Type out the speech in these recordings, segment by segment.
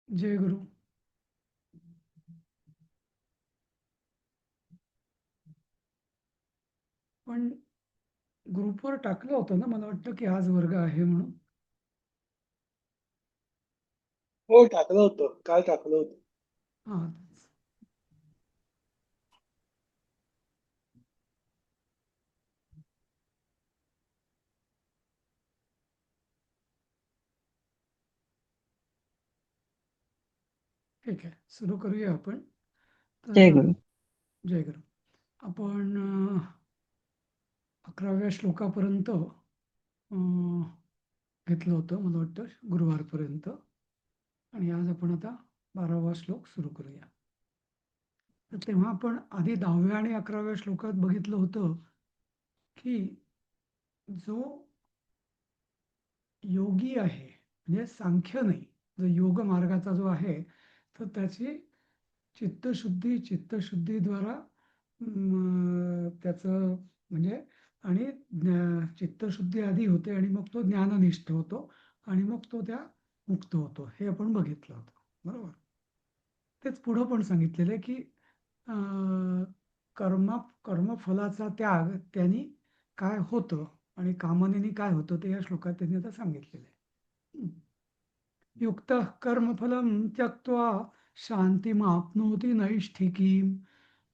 जय गुरु. पण ग्रुपवर टाकलं होतं ना, मला वाटतं की आज वर्ग आहे म्हणून. हो, टाकलं होतं. काल टाकलं होतं. हां. ठीक आहे, सुरू करूया आपण. तर जय गुरु. जय गुरु. आपण 11व्या श्लोकापर्यंत घेतलं होतं मला वाटतं, गुरुवारपर्यंत. आणि आज आपण आता 12वा श्लोक सुरू करूया. तर तेव्हा आपण आधी 10व्या आणि 11व्या श्लोकात बघितलं होतं की जो योगी आहे, म्हणजे सांख्य नाही, जो योग मार्गाचा जो आहे, तर त्याची चित्तशुद्धीद्वारा त्याचं म्हणजे आणि चित्तशुद्धी आधी होते आणि मग तो ज्ञाननिष्ठ होतो आणि मग तो त्या मुक्त होतो, हे आपण बघितलं होतं. बरोबर. तेच पुढं पण सांगितलेलं आहे की अं, कर्मफलाचा त्याग त्यांनी काय होतं आणि कामनेनी काय होतं ते या श्लोकात त्यांनी आता सांगितलेलं आहे. युक्तः कर्मफलं त्यक्त्वा शांतिमाप्नोति नैष्ठिकीम्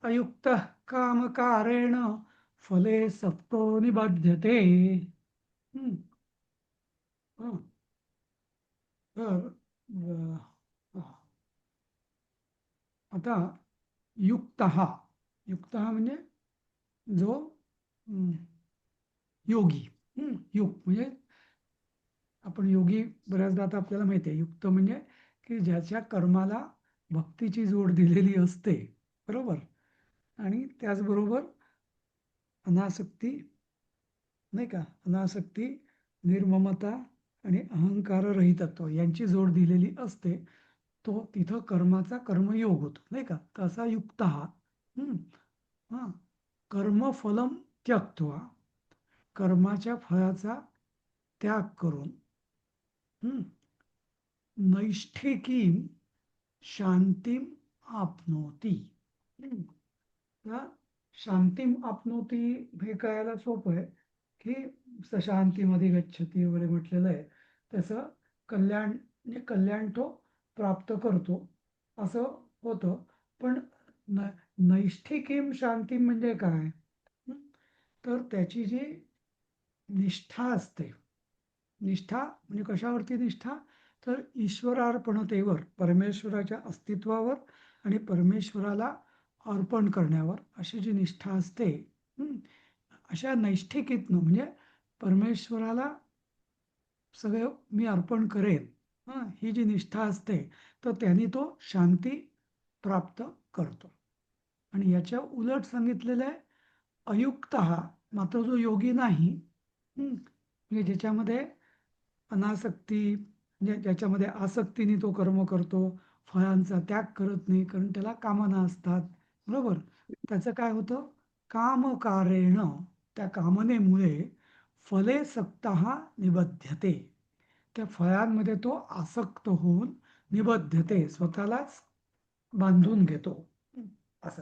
अयुक्तः कामकारेण फले सक्तो निबध्यते. हं. हं. तर आता युक्तः युक्तः म्हणजे जो योगी. युक्त म्हणजे आपण योगी बऱ्याचदा आता आपल्याला माहिती आहे, युक्त म्हणजे की ज्याच्या कर्माला भक्तीची जोड दिलेली असते. बरोबर. आणि त्याचबरोबर अनासक्ती, नाही का, अनासक्ती, निर्ममता आणि अहंकाररहितत्व यांची जोड दिलेली असते. तो तिथं कर्माचा कर्मयोग होतो, नाही का. तसा युक्त हा. हां. कर्मफलम त्यक्त्वा, कर्माच्या फळाचा त्याग करून नैष्ठिकीम शांतीम आपनोती. शांतीम आपनोती हे कळायला सोपं आहे की शांतीमध्ये गच्छती वगैरे म्हटलेलं आहे. तसं कल्याण, म्हणजे कल्याण तो प्राप्त करतो असं होतं. पण नैष्ठिकीम शांतीम म्हणजे काय? तर त्याची जी निष्ठा असते, निष्ठा म्हणजे कशावरती निष्ठा? तर ईश्वरार्पणतेवर, परमेश्वराच्या अस्तित्वावर आणि परमेश्वराला अर्पण करण्यावर अशी जी निष्ठा असते, अशा नैष्ठिकीतनं म्हणजे परमेश्वराला सगळं मी अर्पण करेन, ही जी निष्ठा असते, तर त्यांनी तो शांती प्राप्त करतो. आणि याच्या उलट सांगितलेलं आहे अयुक्त हा, मात्र जो योगी नाही, म्हणजे ज्याच्यामध्ये अनासक्ती, म्हणजे ज्याच्यामध्ये आसक्तीने तो कर्म करतो, फळांचा त्याग करत नाही कारण त्याला कामना असतात. बरोबर. त्याचं काय होतं? कामकारेण, त्या कामनेमुळे फले सक्तः निबध्यते, त्या फळांमध्ये तो आसक्त होऊन निबद्धते, स्वतःलाच बांधून घेतो. असं.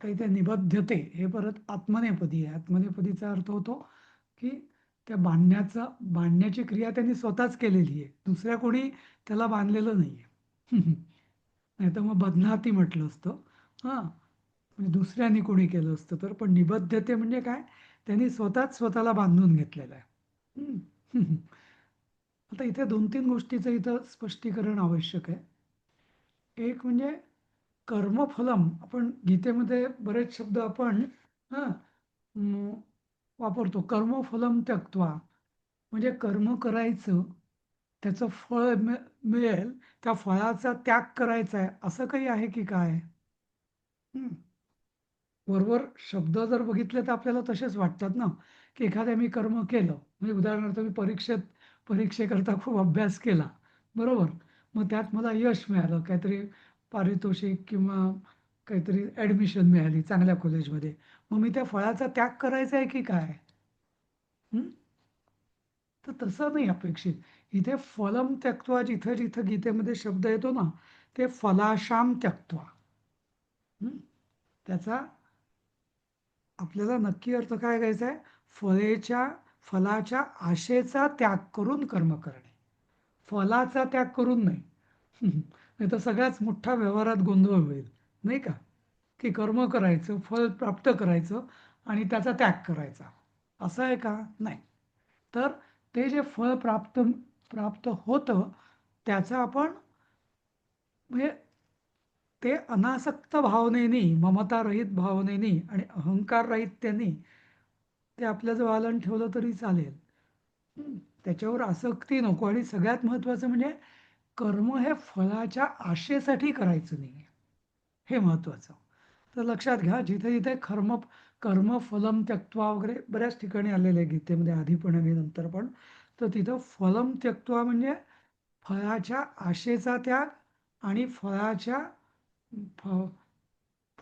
तर इथे निबद्धते हे परत आत्मनेपदी आहे. आत्मनेपदीचा अर्थ होतो की त्या बांधण्याची क्रिया त्यांनी स्वतःच केलेली आहे, दुसऱ्या कोणी त्याला बांधलेलं नाही आहे. नाही तर मग बध्नाती म्हटलं असतं. हां. म्हणजे दुसऱ्यांनी कोणी केलं असतं तर. पण निबद्धते म्हणजे काय? त्यांनी स्वतःच स्वतःला बांधून घेतलेलं आहे. आता इथे 2-3 गोष्टीचं इथं स्पष्टीकरण आवश्यक आहे. एक म्हणजे कर्मफलम, आपण गीतेमध्ये बरेच शब्द आपण हां वापरतो. कर्मफलम त्यक्त्वा म्हणजे कर्म करायचं, त्याचं फळ मिळेल, त्या फळाचा त्याग करायचा आहे, असं काही आहे की काय? वरवर शब्द जर बघितले तर आपल्याला तसेच वाटतात ना, की एखाद्या मी कर्म केलं, म्हणजे उदाहरणार्थ मी परीक्षेकरता खूप अभ्यास केला. बरोबर. मग त्यात मला यश मिळालं, काहीतरी पारितोषिक किंवा काहीतरी ॲडमिशन मिळाली चांगल्या कॉलेजमध्ये. मग मी त्या फळाचा त्याग करायचा आहे की काय? हं? तर तसं नाही अपेक्षित. इथे फलम त्यक्त्वा जिथं जिथं गीतेमध्ये शब्द येतो ना, ते फलाशाम त्यक्त्वा. त्याचा आपल्याला नक्की अर्थ काय घ्यायचा आहे? फलाच्या आशेचा त्याग करून कर्म करणे. फलाचा त्याग करून नाही. नाही तर सगळ्याच मोठा व्यवहारात गोंधळ होईल, नाही का? की कर्म करायचं, फल प्राप्त करायचं आणि त्याचा त्याग करायचा. असं आहे का? नाही. तर ते जे फळ प्राप्त प्राप्त होतं त्याचं आपण म्हणजे ते अनासक्त भावनेनी, ममतारहित भावनेनी आणि अहंकाररहित्याने ते आपल्याजवळ आलं आणि ठेवलं तरी चालेल. हं. त्याच्यावर आसक्ती नको आणि सगळ्यात महत्त्वाचं म्हणजे कर्म हे फळाच्या आशेसाठी करायचं नाही, हे महत्त्वाचं. तर लक्षात घ्या, जिथे-जिथे कर्म फलम त्यक्त्वा वगैरे बऱ्याच ठिकाणी आलेलं आहे गीतेमध्ये, आधी पण आणि नंतर पण. तर तिथं फलम त्यक्त्वा म्हणजे फळाच्या आशेचा त्याग आणि फ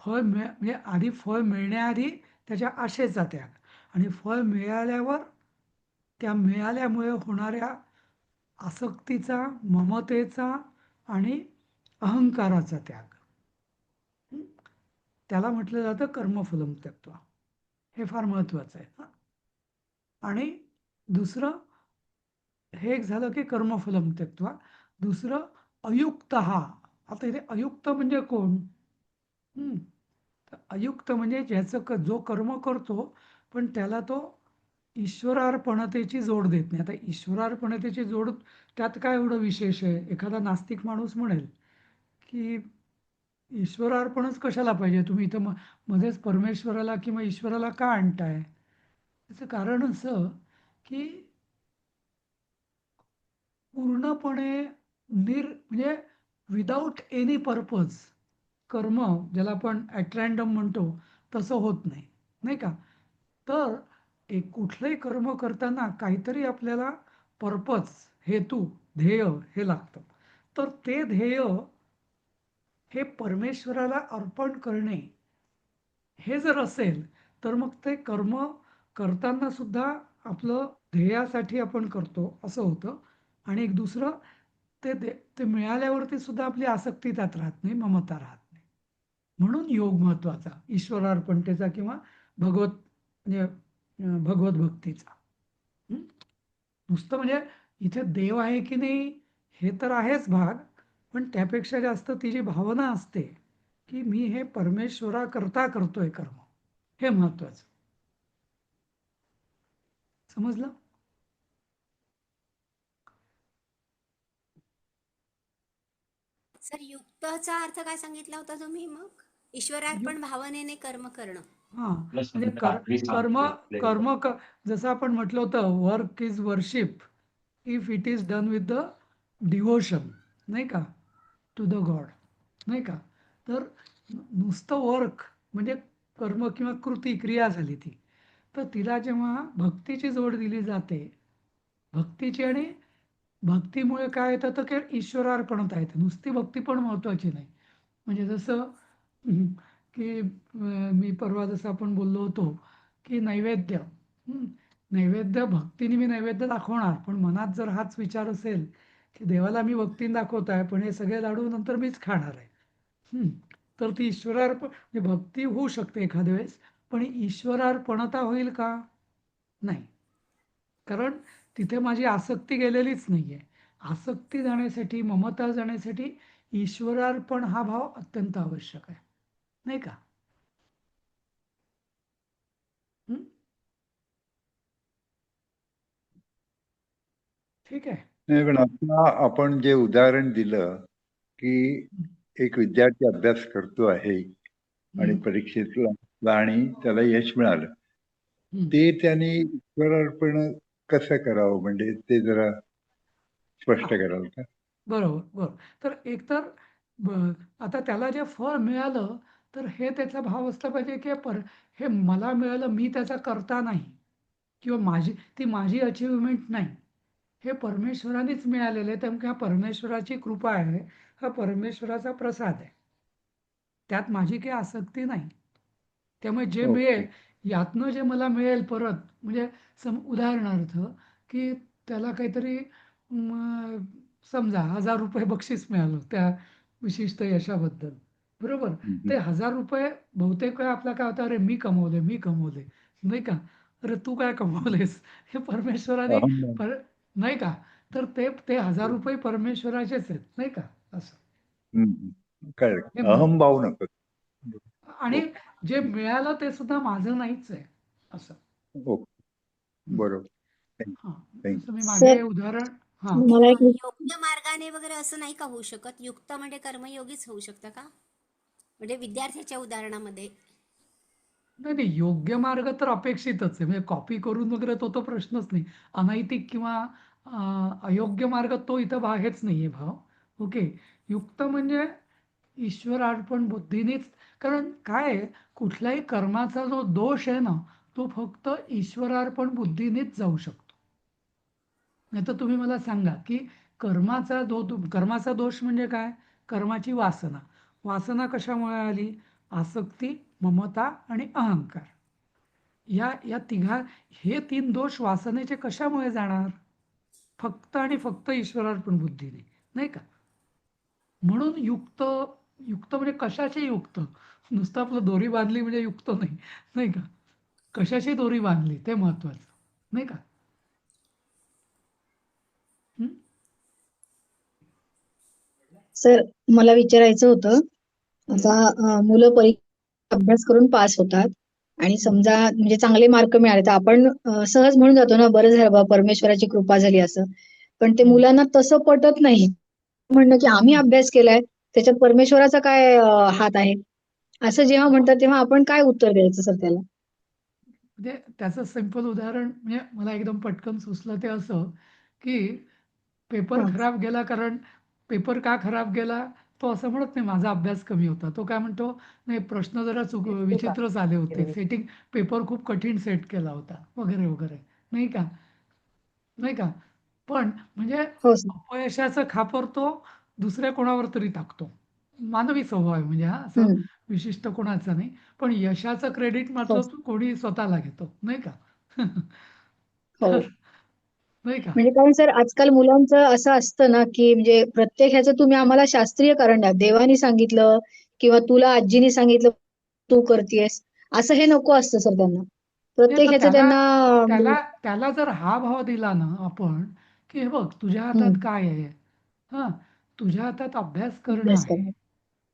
म्हणजे आधी फळ मिळण्याआधी त्याच्या आशेचा त्याग आणि फळ मिळाल्यावर त्या मिळाल्यामुळे होणाऱ्या आसक्तीचा, ममतेचा आणि अहंकाराचा त्याग. हं? त्याला म्हटलं जातं कर्मफलम त्यक्त्वा. हे फार महत्वाचं आहे. हं. आणि दुसरं हे एक झालं की कर्मफलम त्यक्त्वा. दुसरं अयुक्तः. आता इथे अयुक्त म्हणजे कोण? हं. तर अयुक्त म्हणजे जो कर्म करतो पण त्याला तो ईश्वरार्पणतेची जोड देत नाही. आता ईश्वरार्पणतेची जोड त्यात काय एवढं विशेष आहे? एखादा नास्तिक माणूस म्हणेल की ईश्वरार्पणच कशाला पाहिजे? तुम्ही इथं मध्येच परमेश्वराला किंवा ईश्वराला का आणताय? त्याचं कारण असं की पूर्णपणे म्हणजे विदाऊट एनी पर्पज कर्म, ज्याला आपण ॲट रँडम म्हणतो, तसं होत नाही, नाही का? तर एक कुठलंही कर्म करताना काहीतरी आपल्याला पर्पज, हेतू, ध्येय हे लागतं. तर ते ध्येय हे परमेश्वराला अर्पण करणे हे जर असेल, तर मग ते कर्म करताना सुद्धा आपलं ध्येयासाठी आपण करतो असं होतं. आणि एक दुसरं ते मिळाल्यावरती सुद्धा आपली आसक्ती त्यात राहत नाही, ममता राहत नाही. म्हणून योग महत्वाचा, ईश्वरार्पणतेचा किंवा म्हणजे भगवत भक्तीचा. हं? नुसतं म्हणजे इथे देव आहे की नाही हे तर आहेच भाग, पण त्यापेक्षा जास्त ती जी भावना असते की मी हे परमेश्वराकरता करतोय कर्म, हे महत्वाचं. समजलं? सर, युक्तचा अर्थ काय सांगितला होता तुम्ही मग? यु- ईश्वरार्पण भावनेने कर्म करणं. हा म्हणजे कर्म कर्म जसं आपण म्हटलं होतं, work is worship if it is done with the devotion, नाही का, टू द गॉड, नाही का? तर नुसतं वर्क म्हणजे कर्म किंवा क्रिया झाली ती. तर तिला जेव्हा भक्तीची जोड दिली जाते, भक्तीची, आणि भक्तीमुळे काय येतं तर की ईश्वरार्पणता येते. नुसती भक्ती पण महत्वाची नाही. म्हणजे जसं की मी परवा जसं आपण बोललो होतो की नैवेद्य, नैवेद्य भक्तीने मी नैवेद्य दाखवणार, पण मनात जर हाच विचार असेल की देवाला मी भक्तीने दाखवत आहे पण हे सगळे लाडू नंतर मीच खाणार आहे, हं, तर ती म्हणजे भक्ती होऊ शकते एखाद्या वेळेस, पण ईश्वरार्पणता होईल का? नाही. कारण तिथे माझी आसक्ती गेलेलीच नाहीये. आसक्ती जाण्यासाठी, ममता जाण्यासाठी ईश्वरार्पण हा भाव अत्यंत आवश्यक आहे, नाही का? हं? ठीक आहे. नाही, पण आता आपण जे उदाहरण दिलं की हं, एक विद्यार्थी अभ्यास करतो आहे आणि हं, परीक्षेतला आणि त्याला यश मिळालं, हं. ते त्यांनी ईश्वरार्पण कसं करावं, म्हणजे ते जरा स्पष्ट हां, कराल का? बरोबर, बरोबर. तर एकतर आता त्याला जे फळ मिळालं, तर हे त्याचा भाव असला पाहिजे की हे मला मिळालं, मी त्याचा करता नाही किंवा ती माझी अचिव्हमेंट नाही. हे परमेश्वरानेच मिळालेलं आहे, त्यामुळे हा परमेश्वराची कृपा आहे, हा परमेश्वराचा प्रसाद आहे. त्यात माझी काही आसक्ती नाही. त्यामुळे जे ओके. मिळेल, यातनं जे मला मिळेल परत, म्हणजे उदाहरणार्थ की त्याला काहीतरी मग समजा 1,000 रुपये बक्षीस मिळालं त्या विशिष्ट यशाबद्दल, बरोबर. हम्म. ते 1,000 रुपये बहुतेक वेळा आपला काय होतं, अरे मी कमवले, मी कमवले, नाही का. अरे तू काय कमवलेस, हे परमेश्वराने अहम. पर नाही का. तर ते ते 1,000 रुपये परमेश्वराचेच आहेत, नाही का, असं. करेक्ट. हे अहम भाव महत्वाचं. नको. आणि ओके. जे मिळालं ते सुद्धा माझं नाहीच आहे, असं. ओके. हं. बरोबर. हां, थँक्यू. जसं मी सर मागे उदाहरण. हां. आणि मला एक मग योग्य मार्गाने वगैरे असं नाही का होऊ शकत? युक्त म्हणजे कर्मयोगीच होऊ शकतं का? म्हणजे विद्यार्थ्याच्या उदाहरणामध्ये. नाही नाही, योग्य मार्ग तर अपेक्षितच आहे. म्हणजे कॉपी करून वगैरे तो तो प्रश्नच नाही. अनैतिक किंवा अयोग्य मार्ग तो इथं हेच नाहीये भाव. ओके. युक्त म्हणजे ईश्वरार्पण बुद्धीनेच. कारण काय आहे, कुठल्याही कर्माचा जो दोष आहे ना, तो फक्त ईश्वरार्पण बुद्धीनेच जाऊ शकतो. नाहीतर तुम्ही मला सांगा, की कर्माचा दोष म्हणजे काय? कर्माची वासना. वासना कशामुळे आली? आसक्ती, ममता आणि अहंकार. या हे 3 दोष वासनेचे कशामुळे जाणार? फक्त आणि फक्त ईश्वरार्पण बुद्धीने, नाही का. म्हणून युक्त. युक्त म्हणजे कशाचे युक्त? नुसतं आपलं दोरी बांधली म्हणजे युक्त नाही, नाही का. कशाची दोरी बांधली ते महत्वाचं, नाही का. हं? सर मला विचारायचं होतं, हं, आता मुलं परीक्षा अभ्यास करून पास होतात आणि हं, समजा म्हणजे चांगले मार्क मिळाले तर आपण सहज म्हणून जातो ना, बरं झालं बाबा परमेश्वराची कृपा झाली असं. पण ते हं, मुलांना तसं पटत नाही. म्हणणं की आम्ही हं. अभ्यास केलाय, त्याच्यात परमेश्वराचा काय हात आहे? असं जेव्हा म्हणतात तेव्हा आपण काय उत्तर द्यायचं सर त्याला? म्हणजे त्याचं सिंपल उदाहरण म्हणजे मला एकदम पटकन सुचलं ते असं, की पेपर हा. खराब गेला. कारण पेपर का खराब गेला? तो असं म्हणत नाही माझा अभ्यास कमी होता. तो काय म्हणतो, नाही प्रश्न जरा विचित्रच आले होते. सेटिंग पेपर खूप कठीण सेट केला होता, वगैरे, वगैरे. नाही का? नाही का? पण म्हणजे हो सर. अपयशाचं खापर तो दुसऱ्या कोणावर तरी टाकतो. मानवी स्वभाव आहे म्हणजे हा, असं हम्म. विशिष्ट कोणाचा नाही. पण यशाचं क्रेडिट हो मात्र कोणी स्वतःला घेतो, नाही का? हो. तर नाही का? म्हणजे कारण सर आजकाल मुलांचं असं असतं ना, की म्हणजे प्रत्येक ह्याचं तुम्ही आम्हाला शास्त्रीय कारण द्या. देवानी सांगितलं किंवा तुला आजीनी सांगितलं तू करतेयस. असं हे नको असतं सर त्यांना. नाही प्रत्येक तर ह्याचं त्याला त्यांना त्याला त्याला जर हा भाव दिला ना आपण, की हे बघ तुझ्या हातात हं, काय आहे. हां, तुझ्या हातात अभ्यास करणं अभ्यास आहे. करणं.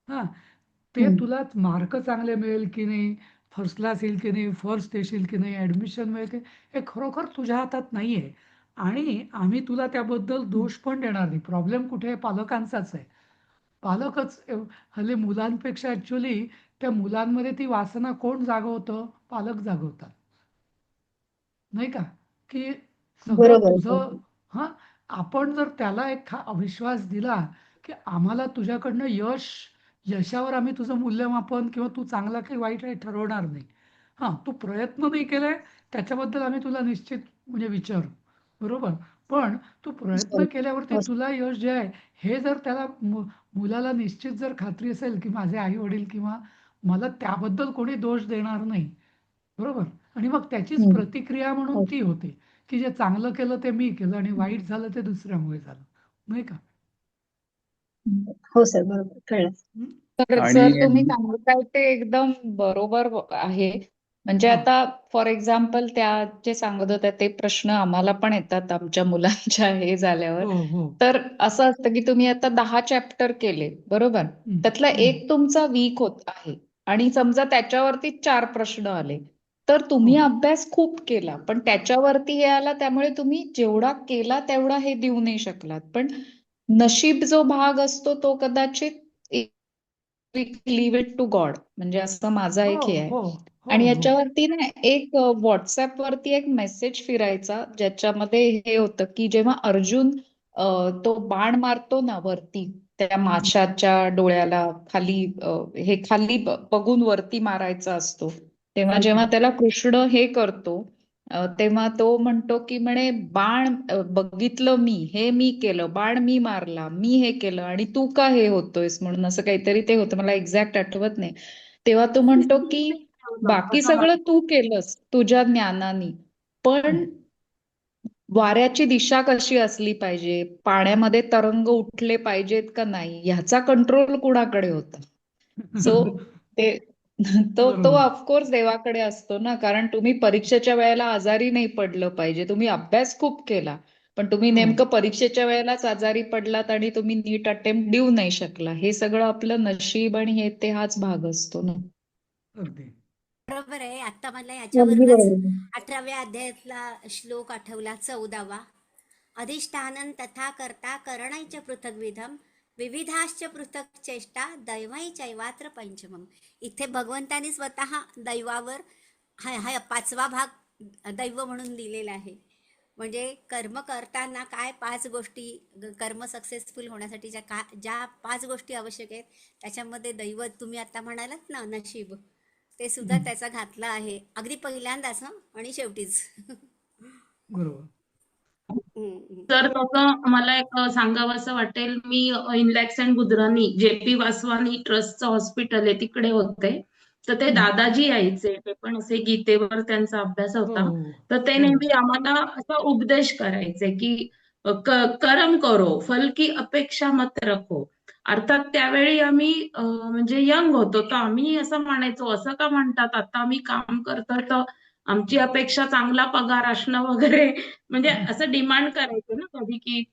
हां, ते हं, तुला मार्क चांगले मिळेल की नाही, फर्स्ट क्लास येईल की नाही, फर्स्ट येशील की नाही, ॲडमिशन मिळेल की, हे खरोखर तुझ्या हातात नाही आहे. आणि आम्ही तुला त्याबद्दल हं. दोष पण देणार नाही. प्रॉब्लेम कुठे आहे? पालकांचाच आहे. पालकच हल्ली मुलांपेक्षा ॲक्चुअली त्या मुलांमध्ये ती वासना कोण जागवतं? पालक जागवतात. नाही का? की सगळं बरोबर आहे सर. तुझं. हां, आपण जर त्याला एक अविश्वास दिला, की आम्हाला तुझ्याकडनं यशावर आम्ही तुझं मूल्यमापन किंवा तू चांगला की वाईट आहे ठरवणार नाही. हां, तू प्रयत्न नाही केले त्याच्याबद्दल आम्ही तुला निश्चित म्हणजे विचारू. बरोबर. पण तू प्रयत्न सॉरी. केल्यावरती हो सर. तुला यश जे आहे, हे जर त्याला मुलाला निश्चित जर खात्री असेल, की माझे आई-वडील किंवा मला त्याबद्दल कोणी दोष देणार नाही. बरोबर. आणि मग त्याचीच हं. प्रतिक्रिया म्हणून हो. ती होते, की जे चांगलं केलं ते मी केलं आणि वाईट झालं ते दुसऱ्यामुळे झालं. नाही का? हो सर, बरोबर. कळलं. हं, तर आणि सर तुम्ही सांगताय ते एकदम बरोबर आहे. म्हणजे हां. आता फॉर एक्झाम्पल त्या जे सांगत होत्या ते प्रश्न आम्हाला पण येतात आमच्या मुलांच्या हे झाल्यावर. हो, हो. तर असं असतं की तुम्ही आता 10 चॅप्टर केले, बरोबर? हं, त्यातला हं. एक तुमचा वीक होत आहे आणि समजा त्याच्यावरती 4 प्रश्न आले. तर हो. तुम्ही अभ्यास खूप केला, पण त्याच्यावरती हे आला त्यामुळे तुम्ही जेवढा केला तेवढा हे देऊ नाही शकलात. पण नशीब जो भाग असतो तो कदाचित लीव्ह इट टू गॉड, म्हणजे असं माझा हो, एक हे आहे. हो, हो, आणि हो. याच्यावरती ना एक व्हॉट्सअप वरती एक मेसेज फिरायचा ज्याच्यामध्ये हे होतं की जेव्हा अर्जुन तो बाण मारतो ना वरती त्या हं, माशाच्या डोळ्याला खाली हे खाली बघून वरती मारायचा असतो, तेव्हा हं, जेव्हा त्याला कृष्ण हे करतो तेव्हा तो म्हणतो की म्हणे बाण बघितलं मी, हे मी केलं, बाण मी मारला, मी हे केलं आणि तू का हे होतोयस म्हणून असं काहीतरी ते होतं, मला एक्झॅक्ट आठवत नाही. तेव्हा तो म्हणतो की बाकी सगळं तू केलंस तुझ्या ज्ञानानी, हं. पण वाऱ्याची दिशा कशी असली पाहिजे, पाण्यामध्ये तरंग उठले पाहिजेत का नाही, ह्याचा कंट्रोल कुणाकडे होता? सो ते तो बरोबर. ऑफकोर्स देवाकडे असतो ना, कारण तुम्ही परीक्षेच्या वेळेला आजारी नाही पडलं पाहिजे. तुम्ही अभ्यास खूप केला, पण तुम्ही हो, नेमकं परीक्षेच्या वेळेलाच आजारी पडलात आणि तुम्ही नीट अटेम्प्ट देऊ नाही शकला. हे सगळं आपलं नशीब आणि हे ते हाच भाग असतो ना. अगदी. बरोबर आहे. आता मला अगदी याच्यावरूनच बरोबर. 18व्या अध्यायातला श्लोक आठवला, 14वा. अधिष्ठानं तथा कर्ता करणैच पृथग्विधम विविधाश्च पृथक् चेष्टा दैवै चैवात्र पंचमम. इथे भगवंतानी स्वतः दैवावर हा हा 5वा भाग दैव म्हणून दिलेला आहे. म्हणजे कर्म करताना काय 5 गोष्टी, कर्म सक्सेसफुल होण्यासाठी ज्या 5 गोष्टी आवश्यक आहेत, त्याच्यामध्ये दैव तुम्ही आता म्हणालात ना, नशीब, ते सुद्धा हं, त्याचा घातला आहे. अगदी पहिल्यांदाच आणि शेवटीच. बरोबर. हम्म. तर तसं मला एक सांगावंसं वाटेल. मी इनलॅक्स अँड गुजरानी JP वासवानी ट्रस्टचं हॉस्पिटल आहे तिकडे होते. तर ते हं. दादाजी यायचे, ते पण असे गीतेवर त्यांचा अभ्यास हो, होता. हो, तर ते हो. नेहमी आम्हाला असा उपदेश करायचे की कर्म करो, फल की अपेक्षा मत रखो. अर्थात त्यावेळी आम्ही म्हणजे यंग होतो, तर आम्ही असं म्हणायचो, असं का म्हणतात, आता आम्ही काम करतो तर आमची अपेक्षा चांगला पगार असणं वगैरे, म्हणजे असं डिमांड करायचे ना कधी की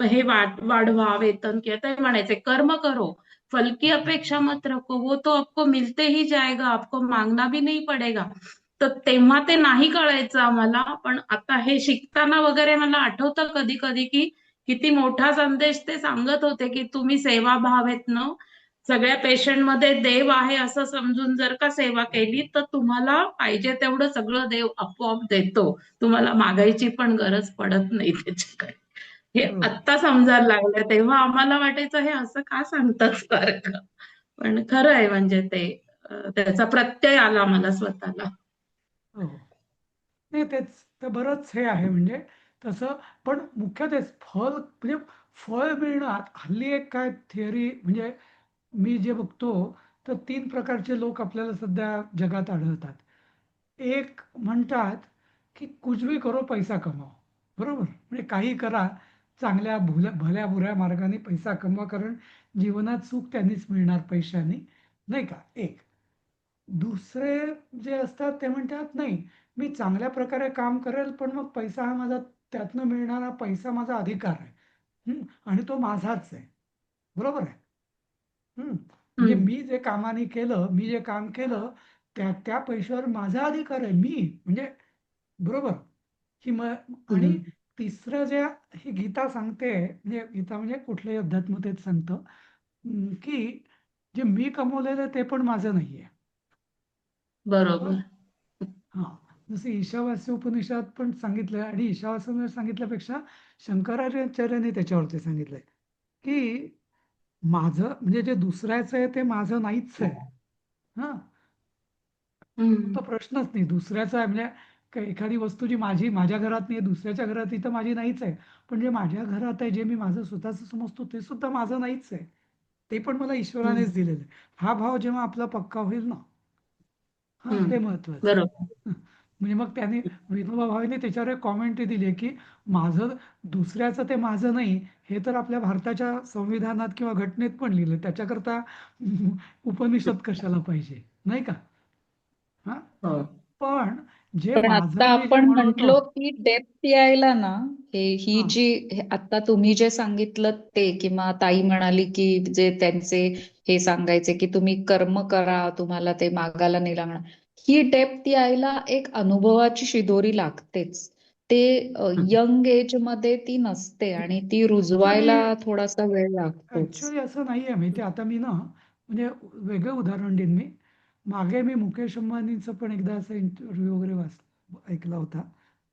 हे वाढवा वेतन, किंवा ते म्हणायचे कर्म करो, फल की अपेक्षा मत रखो, वो तो आपको मिलते ही जाएगा, आपको मांगना भी नहीं पडेगा. तर तेव्हा ते नाही कळायचं आम्हाला, पण आता हे शिकताना वगैरे मला आठवतं कधी कधी की किती मोठा संदेश ते सांगत होते की तुम्ही सेवाभावेतनं सगळ्या पेशंट मध्ये देव आहे असं समजून जर का सेवा केली तर तुम्हाला पाहिजे तेवढं सगळं देव आपोआप देतो. तुम्हाला मागायची पण गरज पडत नाही त्याच्याकडे. हे बरोबर. आत्ता समजायला लागलं. तेव्हा आम्हाला वाटायचं हे असं का सांगतात सारखं. पण खरं आहे म्हणजे ते त्याचा प्रत्यय आला मला स्वतःला. हो. नाही तेच तर बरंच हे आहे म्हणजे तसं. पण मुख्य तेच फळ म्हणजे फळ मिळणं हल्ली एक काय थिअरी म्हणजे मी जे बघतो तर 3 प्रकारचे लोक आपल्याला सध्या जगात आढळतात. एक म्हणतात की कुछ भी करो पैसा कमाओ. बरोबर? म्हणजे काही करा, चांगल्या भल्या बुऱ्या मार्गाने पैसा कमवा, कारण जीवनात सुख त्यांनीच मिळणार पैशाने, नाही का? एक. दुसरे जे असतात ते म्हणतात नाही, मी चांगल्या प्रकारे काम करेल पण मग पैसा हा माझा, त्यातनं मिळणारा पैसा माझा अधिकार आहे. आणि तो माझाच आहे. बरोबर आहे. म्हणजे हम्म. मी जे काम केलं त्या त्या पैशावर माझा अधिकार आहे. मी म्हणजे बरोबर की मग. आणि हम्म. तिसरं जे ही गीता सांगते, म्हणजे गीता म्हणजे कुठल्याही अध्यात्मतेत सांगतं, की जे मी कमवलेलं आहे ते पण माझं नाहीये. बरोबर. बरोबर. हा. जसं ईशावास्य उपनिषदात पण सांगितलंय, आणि ईशावास्य सांगितल्यापेक्षा शंकराचार्यांनी त्याच्यावरती सांगितलंय की माझं म्हणजे जे दुसऱ्याचं आहे ते माझं नाहीच आहे. हा. हम्म. तो प्रश्नच नाही. दुसऱ्याचा आहे म्हणजे एखादी वस्तू जी माझ्या घरात नाही, दुसऱ्याच्या घरात, ती तर माझी नाहीच आहे. पण जे माझ्या घरात आहे, जे मी माझं स्वतःचं समजतो, ते सुद्धा माझं नाहीच आहे. ते पण मला ईश्वरानेच हम्म. दिलेलं आहे. हा भाव जेव्हा आपला पक्का होईल ना, हा, ते महत्वाचं आहे. बरोबर. म्हणजे मग त्याने विनोबा भावेने त्याच्यावर एक कॉमेंटरी दिली आहे की माझं दुसऱ्याचं ते माझं नाही, हे तर आपल्या भारताच्या संविधानात किंवा घटनेत पण लिहिलं. त्याच्याकरता उपनिषद कशाला पाहिजे, नाही का? हा. हो. पण जे पण आता माझं मी जे आपण म्हणतो. म्हटलो की डेप्थ यायला ना, ही हा. जी आता तुम्ही जे सांगितलं ते, किंवा ताई म्हणाली की जे त्यांचे हे सांगायचे की तुम्ही कर्म करा, तुम्हाला ते मागायला नाही लागणार. ही डेप्थ यायला एक अनुभवाची शिदोरी लागतेच. ते यंग एज मध्ये ती नसते आणि ती ऍक्च्युली रुजवायला थोडासा वेळ लागतोच. ऍक्च्युली असं नाही आहे. माहिती आता मी ना म्हणजे वेगळं उदाहरण देईन मी. मागे मी मुकेश अंबानीचं पण एकदा असा इंटरव्ह्यू वगैरे ऐकला होता.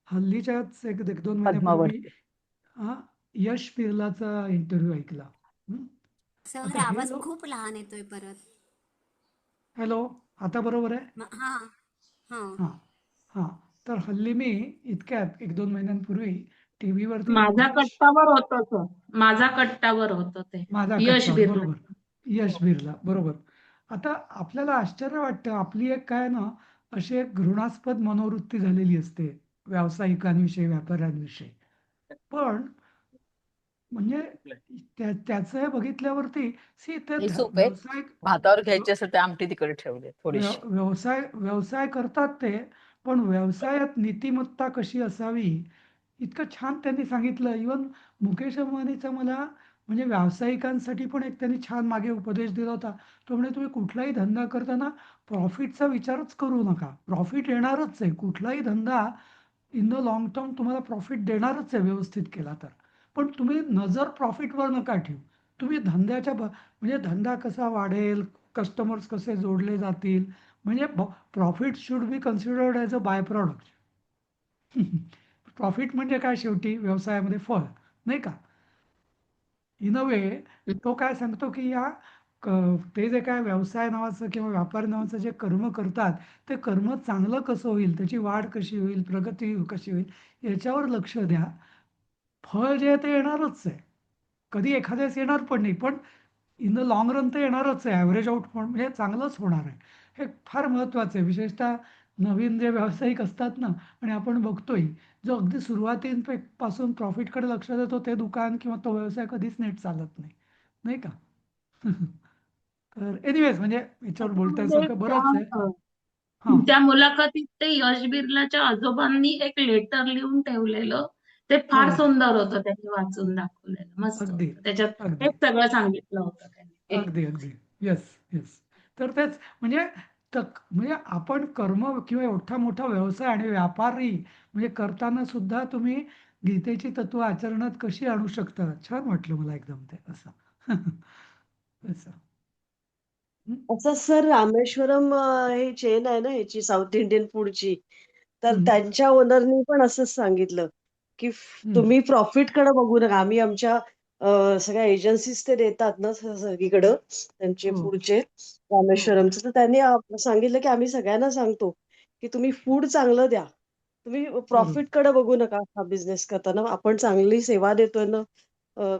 हल्लीच्याच एक 1-2 महिन्यापूर्वी पद्मावती. यश बिर्लाचा इंटरव्ह्यू ऐकला. हं. सर, आता हे आवाज लोक. खूप लहान येतोय परत. हॅलो, आता बरोबर आहे? हा. हा. हां, हां. तर हल्ली मी इतक्यात 1-2 महिन्यांपूर्वी टीव्हीवरती माझ्या यश. कट्टावर होतं तो. माझा कट्टावर होतं ते. माझा यश कट्टावर, बिर्ला. बरोबर. यश बिर्ला, बरोबर. आता आपल्याला आश्चर्य वाटतं, आपली एक काय ना, अशी एक घृणास्पद मनोवृत्ती झालेली असते व्यावसायिकांविषयी, व्यापाऱ्यांविषयी. पण म्हणजे त्याचं हे बघितल्यावरती ते हे सूप आहे व्यवसाय भातावर घ्यायची असेल तर आमटी तिकडे ठेवली थोडीशी. व्यवसाय करतात ते, पण व्यवसायात नीतिमत्ता कशी असावी इतकं छान त्यांनी सांगितलं. इवन मुकेश अंबानीचा मला म्हणजे व्यावसायिकांसाठी पण एक त्यांनी छान मागे उपदेश दिला होता. तो म्हणजे तुम्ही कुठलाही धंदा करताना प्रॉफिटचा विचारच करू नका. प्रॉफिट येणारच आहे. कुठलाही धंदा इन द लॉंग टर्म तुम्हाला प्रॉफिट देणारच आहे व्यवस्थित केला तर. पण तुम्ही नजर प्रॉफिटवर नका ठेवू. तुम्ही धंद्याच्या म्हणजे धंदा कसा वाढेल, कस्टमर्स कसे जोडले जातील, म्हणजे profit should be considered as a bye product. Profit म्हणजे काय शेवटी व्यवसायामध्ये फळ, नाही का? इन अ वे तो काय सांगतो की ते जे काय व्यवसाय नावाचं किंवा व्यापार नावाचं जे कर्म करतात, ते कर्म चांगलं कसं होईल, त्याची वाढ कशी होईल, प्रगती कशी होईल याच्यावर लक्ष द्या. फळ जे आहे ते येणारच आहे. कधी एखाद्याच येणार पण नाही, पण इन द लाँग रन ते येणारच आहे. ॲव्हरेज आउट म्हणजे चांगलंच होणार आहे. हे फार महत्त्वाचं आहे. विशेषतः नवीन जे व्यावसायिक असतात ना, आणि आपण बघतोय जो अगदी सुरुवातीपासून प्रॉफिटकडे लक्ष देतो ते दुकान किंवा तो व्यवसाय कधीच नीट चालत नाही, नाही का? तर एनिवेज म्हणजे याच्यावर त्याच्यामध्ये बोलण्यासारखं बरंच आहे. अ, हां, त्या मुलाखतीत ते यश बिर्लाच्या आजोबांनी एक लेटर लिहून ठेवलेलं, ते फार हो. सुंदर होतं. त्यांनी वाचून दाखवलेलं, मस्त अगदी, होतं. त्याच्यात अगदी. हेच सगळं सांगितलं होतं त्यांनी. अगदी, अगदी. Yes, yes. तर तेच म्हणजे म्हणजे आपण कर्म किंवा एवढा मोठा व्यवसाय आणि व्यापारी म्हणजे करताना सुद्धा तुम्ही गीतेची तत्व आचरणात कशी आणू शकता? छान वाटलं मला एकदम ते असं. असं. हं, असं सर रामेश्वरम हे चेन आहे ना ह्याची साऊथ इंडियन फूडची. तर हं, त्यांच्या ओनरनी पण असंच सांगितलं, की हं. तुम्ही प्रॉफिटकडे बघू नका. आम्ही आमच्या सगळ्या एजन्सीज ते देतात ना सगळीकडं त्यांचे हो, फूडचे हो. रामेश्वरमचं. तर त्यांनी सांगितलं, की आम्ही सगळ्यांना सांगतो, की तुम्ही फूड चांगलं द्या. तुम्ही बरोबर. प्रॉफिटकडे बघू नका हा बिझनेस करताना. आपण चांगली सेवा देतोय ना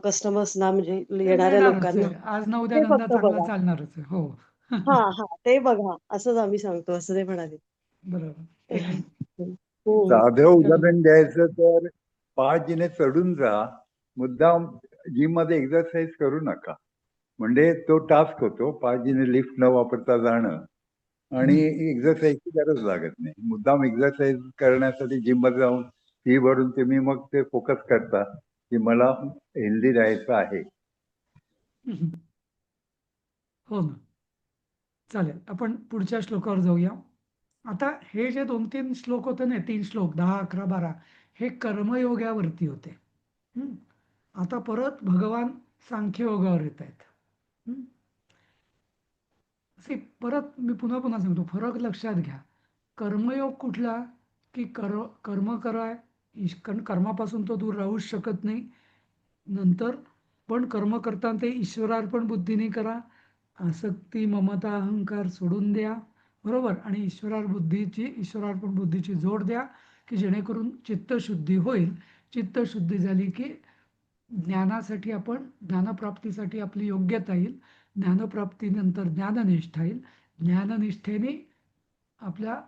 कस्टमर्सना म्हणजे ते येणाऱ्या मिळणारच लोकांना. आहे. आज ना उद्या ते धंदा फक्त चांगला बघा. चालणारच आहे. हो. हां, हां. ते बघा. असंच आम्ही सांगतो असं ते म्हणाले. बरोबर. एक हं. साधं चलो. उदाहरण द्यायचं तर 5 जिने चढून जा, मुद्दाम जिम मध्ये एक्सरसाइज करू नका. म्हणजे तो टास्क होतो 5 जिने लिफ्ट न वापरता जाणं आणि एक्सरसाइजची गरज लागत नाही. मुद्दाम एक्सरसाइज करण्यासाठी जिम मध्ये जाऊन फी भरून तुम्ही मग ते फोकस करता की मला हेल्दी राहायचं आहे. हो ना. चालेल. आपण पुढच्या श्लोकावर जाऊया. आता हे जे 2-3 श्लोक होते ना, 3 श्लोक 10, 11, 12 हे कर्मयोगावरती होते. हं. आता परत भगवान सांख्ययोगावर येत आहेत. परत मी पुन्हा पुन्हा सांगतो, फरक लक्षात घ्या. कर्मयोग कुठला? की कर्म करा, कारण कर्मापासून तो दूर राहूच शकत नाही. नंतर पण कर्म करताना ते ईश्वरार्पण बुद्धीने करा. आसक्ती, ममता, अहंकार सोडून द्या. बरोबर? आणि ईश्वरार्पण बुद्धीची जोड द्या, की जेणेकरून चित्तशुद्धी होईल. चित्तशुद्धी झाली की ज्ञानासाठी ज्ञानप्राप्तीसाठी आपली योग्यता येईल. ज्ञानप्राप्तीनंतर ज्ञाननिष्ठा येईल. ज्ञाननिष्ठेने आपल्या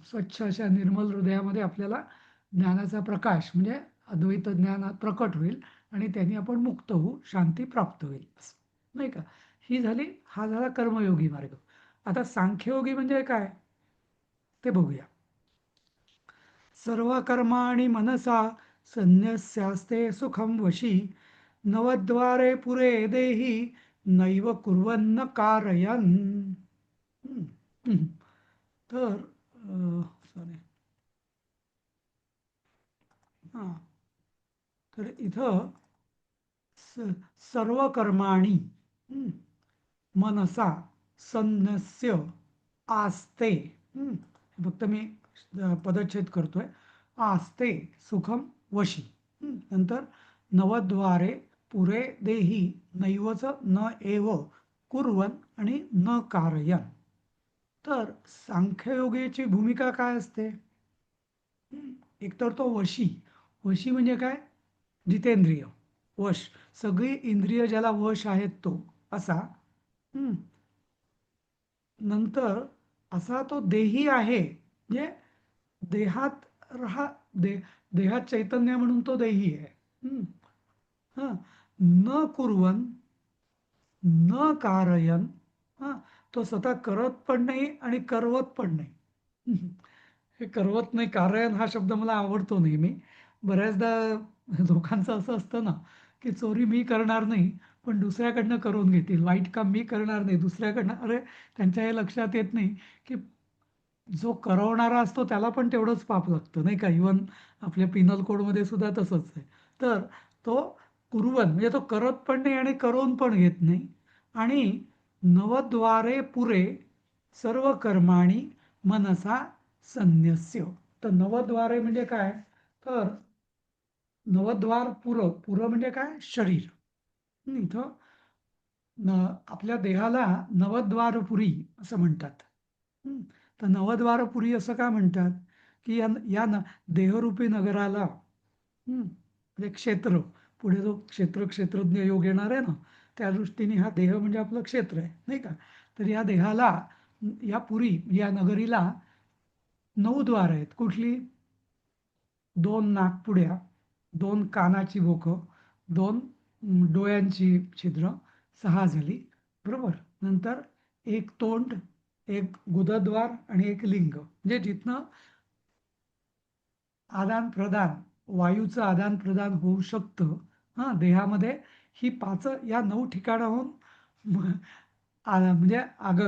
स्वच्छ अशा निर्मल हृदयामध्ये आपल्याला ज्ञानाचा प्रकाश म्हणजे अद्वैत ज्ञान प्रकट होईल आणि त्यांनी आपण मुक्त होऊ, शांती प्राप्त होईल असं, नाही का? हा झाला कर्मयोगी मार्ग. आता सांख्ययोगी म्हणजे काय ते बघूया. सर्व कर्माणि मनसा संन्यस्यास्ते सुखं वशी नवद्वारे पुरे देही नैव कुर्वन्न कारयन्. हं, हं. तर सॉरी हां तर इथं सर्व कर्माणि मनसा संन्यस्य आस्ते. फक्त मी पदच्छेद करतोय. आस्ते सुखम वशी. नंतर नवद्वारे पुरे देही नैवच न एव कुर्वन आणि न कारयन. तर सांख्ययोगेची भूमिका काय असते? एकतर तो वशी. वशी म्हणजे काय? जितेंद्रिय वश. सगळी इंद्रिय ज्याला वश आहेत तो असा. नंतर असा तो देही आहे म्हणजे देहात देहात चैतन्य म्हणून तो देही आहे. हा, न कुर्वन न कारयन, हा, तो स्वतः करत पण नाही आणि करवत पण नाही. हे करवत नाही, कारयन हा शब्द मला आवडतो नेहमी. बऱ्याचदा लोकांचं असं असतं ना, की चोरी मी करणार नाही पण दुसऱ्याकडनं करून घेतील, वाईट काम मी करणार नाही दुसऱ्याकडनं. अरे, त्यांच्या हे लक्षात येत नाही की जो करवणारा असतो त्याला पण तेवढंच पाप लागतं, नाही का? इव्हन आपल्या पिनल कोडमध्ये सुद्धा तसंच आहे. तर तो कुर्वन म्हणजे तो करत पण नाही आणि करून पण घेत नाही. आणि नवद्वारे पुरे सर्व कर्माणी मनसा संन्यस्य. तर नवद्वारे म्हणजे काय? तर नवद्वार पुर म्हणजे काय? शरीर. इथं आपल्या देहाला नवद्वारपुरी असं म्हणतात. हं. तर नवद्वारपुरी असं का म्हणतात? की या देहरूपी नगराला, म्हणजे क्षेत्र, पुढे जो क्षेत्रज्ञ योग येणार आहे ना, त्या दृष्टीने हा देह म्हणजे आपलं क्षेत्र आहे, नाही का? तर या देहाला, या पुरी, या नगरीला 9 द्वार आहेत. कुठली? 2 नाकपुड्या, 2 कानाची बोकं, 2 डोळ्यांची छिद्र, 6 झाली, बरोबर. नंतर 1 तोंड, 1 गुदद्वार आणि 1 लिंग, म्हणजे जिथनं आदान प्रदान, वायूचं आदान प्रदान होऊ शकतं. हां, देहामध्ये ही 5 या 9 ठिकाणाहून म्हणजे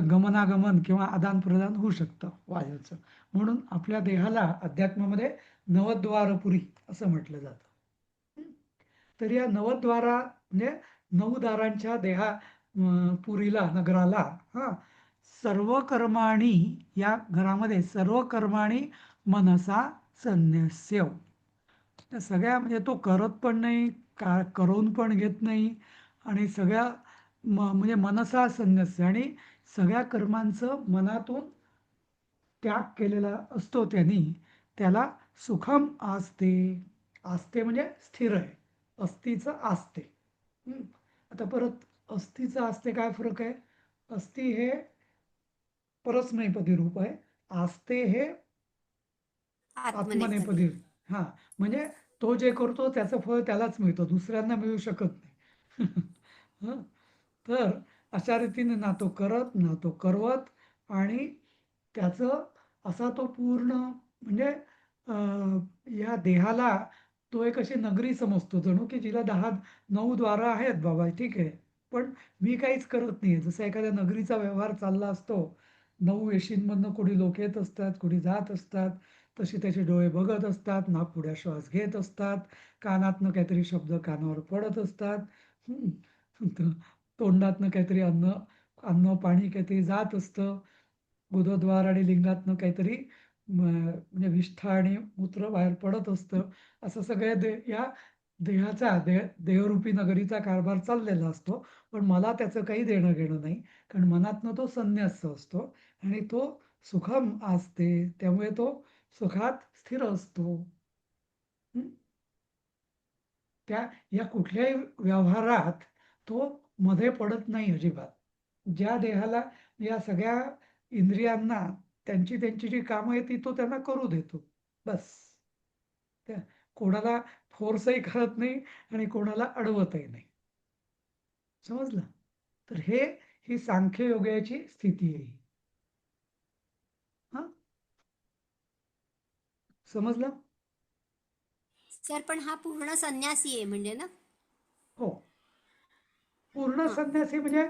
गमनागमन किंवा आदान प्रदान होऊ शकतं वायूचं. म्हणून आपल्या देहाला अध्यात्मामध्ये नवद्वारपुरी असं म्हटलं जातं. तर या नवद्वारा म्हणजे 9 दारांच्या पुरीला, नगराला, हा, सर्व कर्माणी, या घरामध्ये सर्व कर्माणी मनसा संन्यस्य. त्या सगळ्या, म्हणजे तो करत पण नाही, करून पण घेत नाही, आणि सगळ्या म्हणजे मनसा संन्यस्य, आणि सगळ्या कर्मांचं मनातून त्याग केलेला असतो त्यांनी. त्याला सुखम आस्ते. आस्ते म्हणजे स्थिर आहे. अस्तीचं आस्ते. आता परत अस्तीचं आस्ते काय फरक आहे? अस्ती हे परस्मैपदी रूप आहे. आस्ते हे आत्मनेपदी. हा, म्हणजे तो जे करतो त्याचं फळ त्यालाच मिळतं, दुसऱ्यांना मिळू शकत नाही. हं. तर अशा रीतीने ना तो करत ना तो करवत, आणि त्याचं असा तो पूर्ण, म्हणजे या देहाला तो एक अशी नगरी समजतो जणू, की जिला 9 द्वारं आहेत बाबा, ठीक आहे, पण मी काहीच करत नाहीये. जसं एखाद्या नगरीचा व्यवहार चालला असतो, 9 वेशींमधनं कोणी लोक येत असतात, कोणी जात असतात, तशी त्याचे डोळे बघत असतात, नाकपुड्या श्वास घेत असतात, कानातनं काहीतरी शब्द कानावर पडत असतात, तोंडातनं काहीतरी अन्न पाणी काहीतरी जात असतं, गुदद्वार आणि लिंगातनं काहीतरी म्हणजे विष्ठा आणि मूत्र बाहेर पडत असतं. असं सगळ्या या देहाचा, देहरूपी नगरीचा कारभार चाललेला असतो. पण मला त्याचं काही देणं घेणं नाही, कारण मनातनं तो संन्यास असतो आणि तो सुखम असते, त्यामुळे तो सुखात स्थिर असतो. या कुठल्याही व्यवहारात तो मध्ये पडत नाही अजिबात. ज्या देहाला, या सगळ्या इंद्रियांना त्यांची त्यांची जी कामं आहे ती तो त्यांना करू देतो, बस. त्या कोणाला फोर्सही करत नाही आणि कोणाला अडवतही नाही. समजलं? तर ही सांख्य योगाची स्थिती आहे. हा, समजलं? सर, पण हा पूर्ण संन्यासी आहे म्हणजे ना? हो, पूर्ण हां. संन्यासी म्हणजे,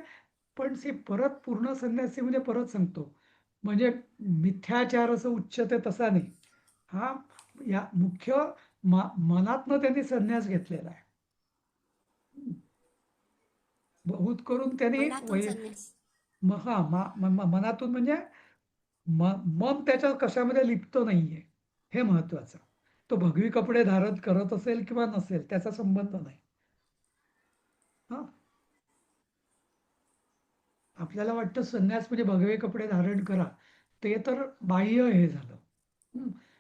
पण परत पूर्ण संन्यासी म्हणजे परत सांगतो, म्हणजे मिथ्याचार असं उच्चते तसा नाही. हा, या मुख्य मनातनं त्यांनी संन्यास घेतलेला आहे. बहुत करून त्यांनी मनातून संन्यास. मनातून म्हणजे मन त्याच्या कशामध्ये लिप्त नाहीये, हे महत्वाचं. तो भगवी कपडे धारण करत असेल किंवा नसेल त्याचा संबंध नाही. हा, आपल्याला वाटतं संन्यास म्हणजे भगवे कपडे धारण करा, ते तर बाह्य हे झालं.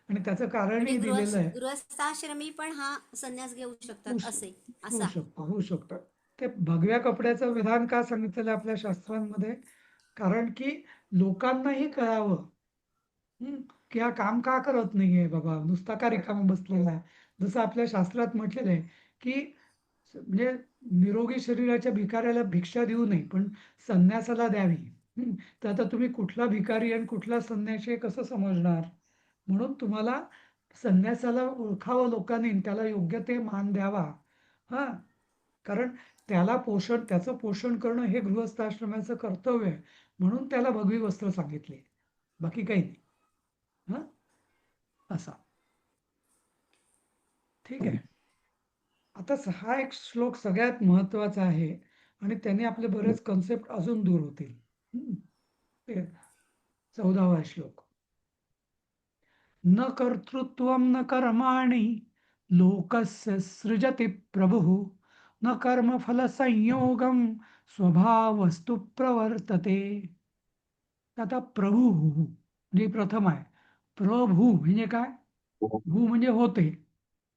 आणि त्याचं म्हणजे कारणही दिलेलं आहे. गृहस्थाश्रमी पण हा संन्यास घेऊ होऊ शकतात असे, होऊ असा. शकतं, होऊ शकतं. ते भगव्या कपड्याचं विधान का सांगितलेलं आपल्या शास्त्रांमध्ये? कारण की लोकांनाही कळावं की हा काम का करत नाहीये बाबा, नुसता का रिकामा बसलेला आहे. जसं आपल्या शास्त्रात म्हटलेलं आहे की म्हणजे निरोगी शरीराच्या भिकाऱ्याला भिक्षा देऊ नये, पण संन्यासाला द्यावी. तर आता तुम्ही कुठला भिकारी आणि कुठला संन्यासी हे कसं समजणार? म्हणून तुम्हाला संन्यासाला ओळखावं लोकांनी आणि त्याला योग्य ते मान द्यावा. हा, कारण त्याचं पोषण करणं हे गृहस्थाश्रमाचं कर्तव्य आहे. म्हणून त्याला भगवी वस्त्र सांगितले, बाकी काही नाही. हा, असा. ठीक आहे. आता हा एक श्लोक सगळ्यात महत्वाचा आहे आणि त्याने आपले बरेच कन्सेप्ट अजून दूर होतील. ते 14वा श्लोक. न कर्तृत्वं न कर्माणि लोकस्य सृजति प्रभुः न कर्मफलसंयोगं स्वभावस्तु प्रवर्तते. आता प्रभू म्हणजे प्रथम आहे. प्रभू म्हणजे काय? भू म्हणजे होते.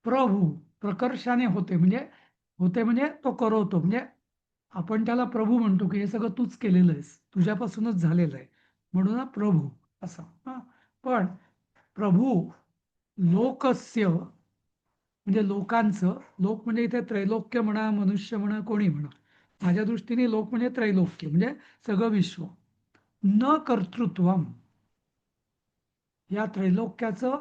प्रभू प्रकर्षाने होते म्हणजे तो करवतो. म्हणजे आपण त्याला प्रभू म्हणतो की हे सगळं तूच केलेलं आहेस, तुझ्यापासूनच झालेलं आहे, म्हणून हा प्रभू असा. पण प्रभू लोकस्य म्हणजे लोकांचं, लोक म्हणजे इथे त्रैलोक्य म्हणा, मनुष्य म्हणा, कोणी म्हणा. माझ्या दृष्टीने लोक म्हणजे त्रैलोक्य म्हणजे सगळं विश्व. न कर्तृत्वम, या त्रैलोक्याचं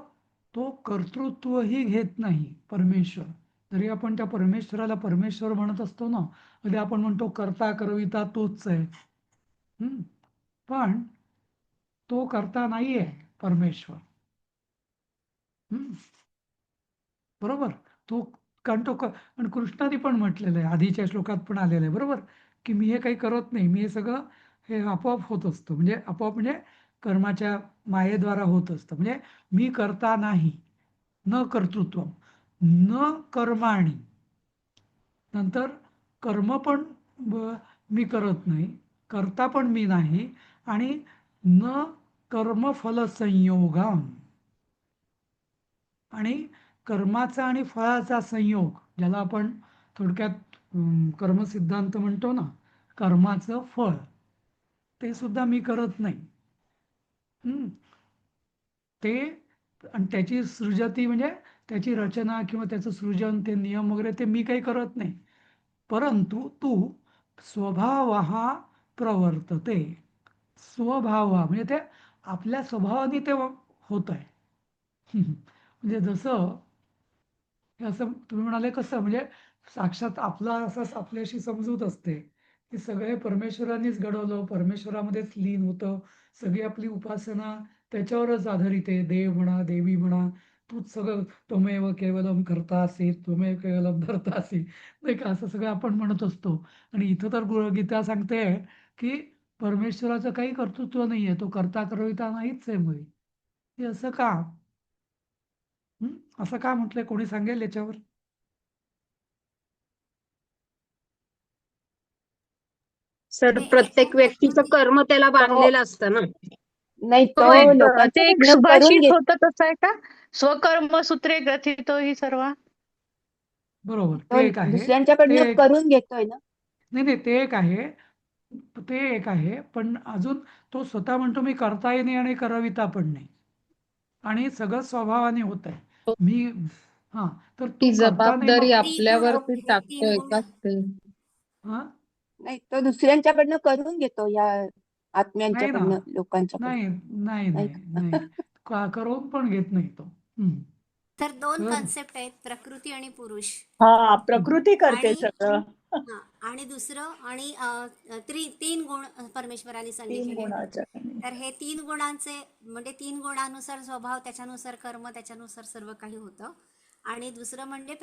तो कर्तृत्वही घेत नाही परमेश्वर. जरी आपण त्या परमेश्वराला परमेश्वर म्हणत असतो ना, म्हणजे आपण म्हणतो कर्ता करविता तोच आहे. पण तो कर्ता नाहीये परमेश्वर. बरोबर. तो कारण आणि कृष्णाने पण म्हटलेलं आहे, आधीच्या श्लोकात पण आलेलं आहे, बरोबर, की मी हे काही करत नाही, मी हे सगळं हे आपोआप होत असतं. म्हणजे आपोआप म्हणजे कर्माच्या मायेद्वारा होत असतं. म्हणजे मी करता नाही. न कर्तृत्व न कर्माणी, नंतर कर्म पण मी करत नाही, करता पण मी नाही, आणि न कर्मफल संयोगम, आणि कर्माचा आणि फळाचा संयोग, ज्याला आपण थोडक्यात कर्मसिद्धांत म्हणतो ना, कर्माचं फळ ते सुद्धा मी करत नाही. ते आणि त्याची सृजती म्हणजे त्याची रचना किंवा त्याचं सृजन, ते नियम वगैरे ते मी काही करत नाही. परंतु तू स्वभाव प्रवर्तते. स्वभाव म्हणजे ते आपल्या स्वभावाने ते होत आहे. म्हणजे जसं हे असं तुम्ही म्हणाले कसं, म्हणजे साक्षात आपला असं आपल्याशी समजूत असते की सगळे परमेश्वरानेच घडवलं, परमेश्वरामध्येच लीन होतं, सगळी आपली उपासना त्याच्यावरच आधारित आहे. देव म्हणा, देवी म्हणा, तूच सगळं, त्वमेव केवलम कर्तासि त्वमेव केवलम धर्तासि, नाही का, असं सगळं आपण म्हणत असतो. आणि इथं तर गीता सांगते की परमेश्वराचं काही कर्तृत्व नाहीये, तो कर्ता करविता नाहीच आहे. मग हे असं का? असं का म्हटलंय, कोणी सांगेल याच्यावर? सर, प्रत्येक व्यक्तीचं कर्म त्याला बांधलेलं असतं ना. नाही, तो तो एक ते एक लोकांच्याकडनं करून सुभाषित घेत. होतं तसं आहे का? स्वकर्म सूत्रे ग्रथितो हि सर्व. बरोबर, तो ते एक आहे. ते दुसऱ्यांच्याकडनं एक, करून घेतोय ना. नाही, ते एक आहे. ते एक आहे, पण अजून तो स्वतः म्हणतो मी करताही नाही आणि करविता पण नाही, आणि सगळं स्वभावाने होत आहे. मी तर ती तू करता नाही जबाबदारी मग. आपल्यावरती हे तीन टाकतोय गुण का ते? हा, नाही, तो दुसऱ्यांच्याकडनं करून घेतो, या नाही ना, आत्म्यांच्याकडनं, लोकांच्याकडनं. नाही नाही नाही नाही का? नाही, करून पण घेत नाही तो. तर दोन तर कन्सेप्ट आहेत, प्रकृती आणि पुरुष. हा, प्रकृती करते आणि सगळं. आणि दुसरं आणि तीन गुण परमेश्वराने 3 सांगितलेले. गुणाच्या. तर हे 3 गुणांचे म्हणजे 3 गुणानुसार स्वभाव, त्याच्यानुसार कर्म, त्याच्यानुसार सर्व काही होतं. आणि दुसरं म्हणजे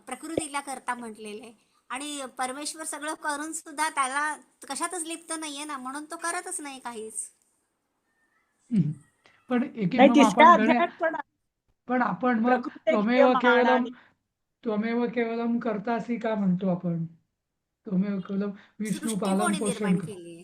प्रकृतीला करता म्हटलेले. आणि परमेश्वर सगळं करून सुद्धा त्याला कशातच लिप्त नाहीये ना, म्हणून तो करतच नाही काहीच. पण एक नाही, मग 3ऱ्या आपण अध्यायात पण आपण मग प्रकृती त्वमेव क्रियमाण केवलम आणि त्वमेव केवलम कर्तासी का म्हणतो आपण? त्वमेव केवलम विष्णू सृष्टी पालन कोणी पोषण निर्माण कर. केली आहे?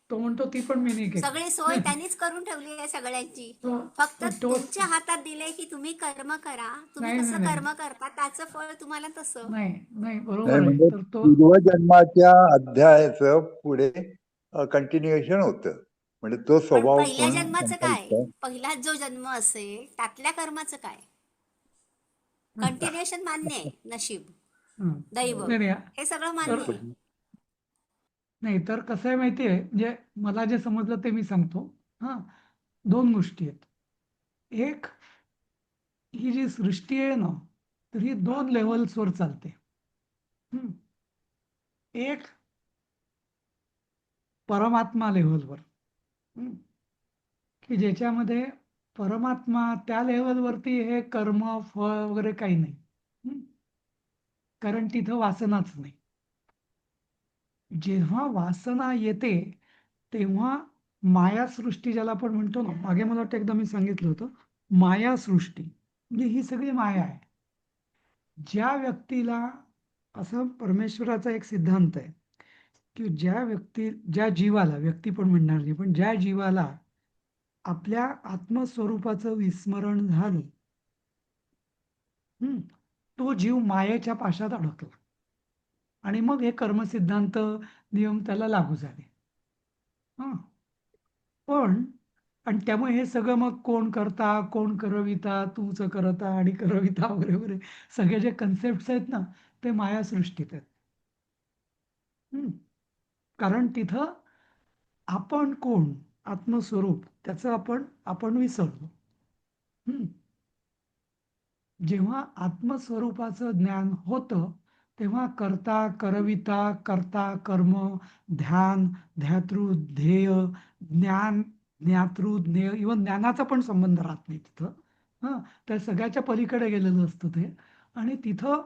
तो म्हणतो ती पण मी नाही सगळी सोय केली. त्यांनीच करून ठेवली आहे सगळ्यांची. तो फक्त तोच तुमच्या हातात दिले की तुम्ही कर्म करा, तुम्ही नाही कसं नाही नाही कर्म करता त्याचं फळ तुम्हाला तसं. नाही नाही नाही, बरोबर आहे. म्हणजे तर तो पूर्वजन्माच्या अध्यायाचं पुढे कंटिन्युएशन होतं. म्हणजे तो पण स्वभाव पहिल्या म्हणून जन्माचं म्हणता काय? येईल का? पहिला जो जन्म असेल त्यातल्या कर्माचं काय? कंटिन्युएशन मान्य आहे, नशीब, हं. दैव, नाही नाही हे सगळं तर मान्य आहे. नाही तर कसं आहे माहिती आहे, म्हणजे मला जे समजलं ते मी सांगतो. हां, 2 गोष्टी आहेत. एक, ही जी सृष्टी आहे ना, तर ही 2 लेव्हल्सवर चालते. हं. एक परमात्मा लेव्हलवर, की ज्याच्यामध्ये परमात्मा त्या लेव्हलवरती हे कर्म, फळ वगैरे काही नाही. हं. कारण तिथं वासनाच नाही. जेव्हा वासना येते तेव्हा मायासृष्टी ज्याला आपण म्हणतो ना, मागे मला वाटतं एकदा मी सांगितलं होतं, मायासृष्टी म्हणजे ही सगळी माया आहे. ज्या व्यक्तीला, असा परमेश्वराचा एक सिद्धांत आहे, की ज्या जीवाला, व्यक्ती पण म्हणणार नाही, पण ज्या जीवाला आपल्या आत्मस्वरूपाचं विस्मरण झालं, तो जीव मायेच्या पाशात अडकला आणि मग हे कर्मसिद्धांत नियम त्याला लागू झाले. हं. पण आणि त्यामुळे हे सगळं मग कोण करता, कोण करविता, तूच करता आणि करविता वगैरे वगैरे सगळे जे कन्सेप्ट आहेत ना, ते मायासृष्टीत आहेत. कारण तिथं आपण कोण, आत्मस्वरूप, त्याचं आपण विसरलो. जेव्हा आत्मस्वरूपाचं ज्ञान होतं तेव्हा कर्ता, करविता, कर्ता, कर्म, ध्यान, ध्यातृ, ध्येय, ज्ञान, ज्ञातृ, ज्ञेय, इव्हन ज्ञानाचा पण संबंध राहत नाही तिथं. हां, त्या सगळ्याच्या पलीकडे गेलेलं असतं ते आणि तिथं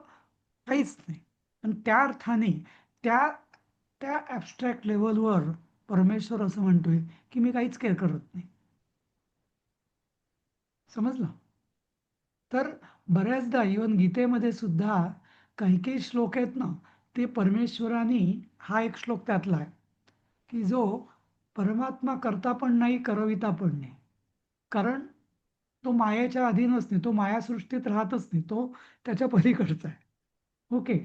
काहीच नाही. आणि त्या अर्थाने त्या त्या ॲबस्ट्रॅक्ट लेव्हलवर परमेश्वर असं म्हणतोय की मी काहीच केअर करत नाही. समजलं? तर बऱ्याचदा इव्हन गीतेमध्ये सुद्धा काही काही श्लोक आहेत ना, ते परमेश्वराने, हा एक श्लोक त्यातला आहे, की जो परमात्मा करता पण नाही, करविता पण नाही. कारण तो मायेच्या अधीनच नाही, तो मायासृष्टीत राहतच नाही, तो त्याच्या पलीकडचा आहे. ओके.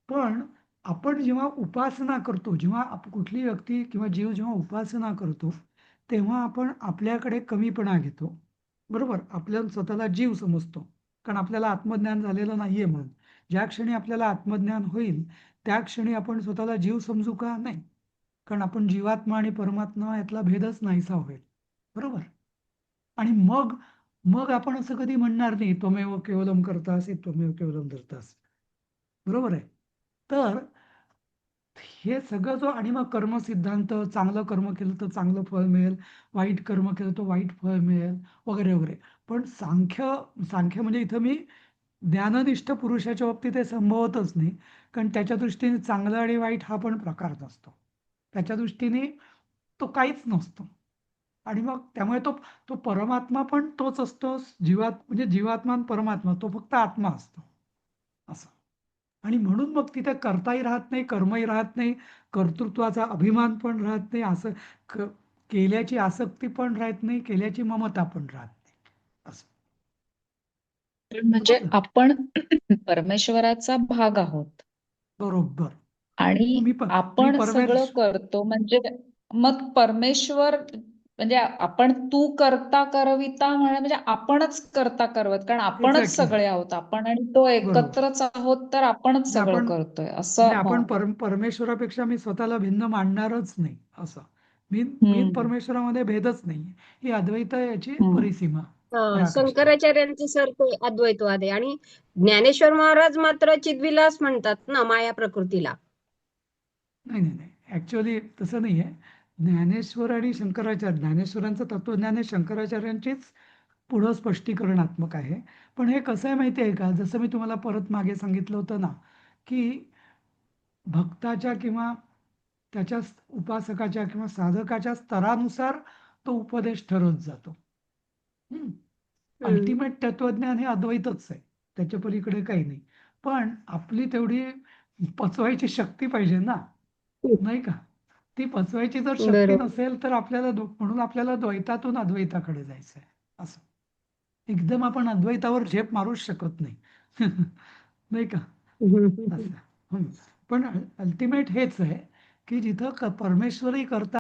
पण आपण जेव्हा उपासना करतो, जेव्हा कुठली व्यक्ती किंवा जीव जेव्हा उपासना करतो, तेव्हा आपण आपल्याकडे कमीपणा घेतो. बरोबर? आपल्या स्वतःला जीव समजतो. कारण आपल्याला आत्मज्ञान झालेलं नाहीये म्हणून. ज्या क्षणी आपल्याला आत्मज्ञान होईल, त्या क्षणी आपण स्वतःला जीव समजू का? नाही. कारण आपण जीवात्मा आणि परमात्मा यातला भेदच नाहीसा होईल. बरोबर? आणि मग मग आपण असं कधी म्हणणार नाही, त्वमेव केवलम कर्तासि त्वमेव केवलम धर्तासि. बरोबर आहे? तर हे सगळं जो, आणि मग कर्मसिद्धांत, चांगलं कर्म केलं तर चांगलं फळ मिळेल, वाईट कर्म केलं तर वाईट फळ मिळेल, वगैरे वगैरे. पण सांख्य म्हणजे इथं मी ज्ञाननिष्ठ पुरुषाच्या बाबतीत हे संभवतच नाही. कारण त्याच्या दृष्टीने चांगलं आणि वाईट हा पण प्रकार नसतो. त्याच्या दृष्टीने तो काहीच नसतो. आणि मग त्यामुळे तो तो परमात्मा पण तोच असतो. म्हणजे जीवात्मा आणि परमात्मा, तो फक्त आत्मा असतो असं. आणि म्हणून मग तिथे कर्ताही राहत नाही, कर्मही राहत नाही, कर्तृत्वाचा अभिमान पण राहत नाही, असं केल्याची आसक्ती पण राहत नाही, केल्याची ममता पण राहत नाही असं. म्हणजे समजलं? आपण परमेश्वराचा भाग आहोत बरोबर. आणि मी आपण सगळं परमेश्वर, करतो. म्हणजे मग परमेश्वर, म्हणजे आपण तू करता करविता म्हणजे आपणच करता करवत, कारण आपणच एक्झॅक्टली, सगळे आहोत. आपण आणि तो बरोबर. एकत्रच आहोत, तर आपणच म्हणजे सगळं आपण करतोय म्हणजे असं. आपण परमेश्वरापेक्षा मी स्वतःला भिन्न मानणारच नाही असं. मी हम्म परमेश्वरामध्ये भेदच नाही. ही अद्वैत याची हम्म परिसीमा, पराकाष्ठा. शंकराचार्यांचं सर ते अद्वैतवाद आहे आणि ज्ञानेश्वर महाराज मात्र चिद्विलास म्हणतात ना माया प्रकृतीला. नाही नाही नाही, ऍक्च्युअली तसं नाही आहे. ज्ञानेश्वर आणि शंकराचार्य, ज्ञानेश्वरांचं तत्वज्ञान हे शंकराचार्यांचीच पुढं स्पष्टीकरणात्मक आहे. पण हे कसं आहे माहिती आहे का, जसं मी तुम्हाला परत मागे सांगितलं होतं ना, की भक्ताच्या किंवा त्याच्या उपासकाच्या किंवा साधकाच्या स्तरानुसार तो उपदेश ठरत जातो. अल्टिमेट तत्वज्ञान हे अद्वैतच आहे, त्याच्या पलीकडे काही नाही. पण आपली तेवढी पचवायची शक्ती पाहिजे ना, नाही का? ती पचवायची जर शक्ती बरोबर. नसेल तर आपल्याला म्हणून आपल्याला द्वैतातून अद्वैताकडे जायचं आहे असं. एकदम आपण अद्वैतावर झेप मारूच शकत नाही. नाही का? असं. पण अल्टिमेट हेच आहे की जिथं परमेश्वरही करता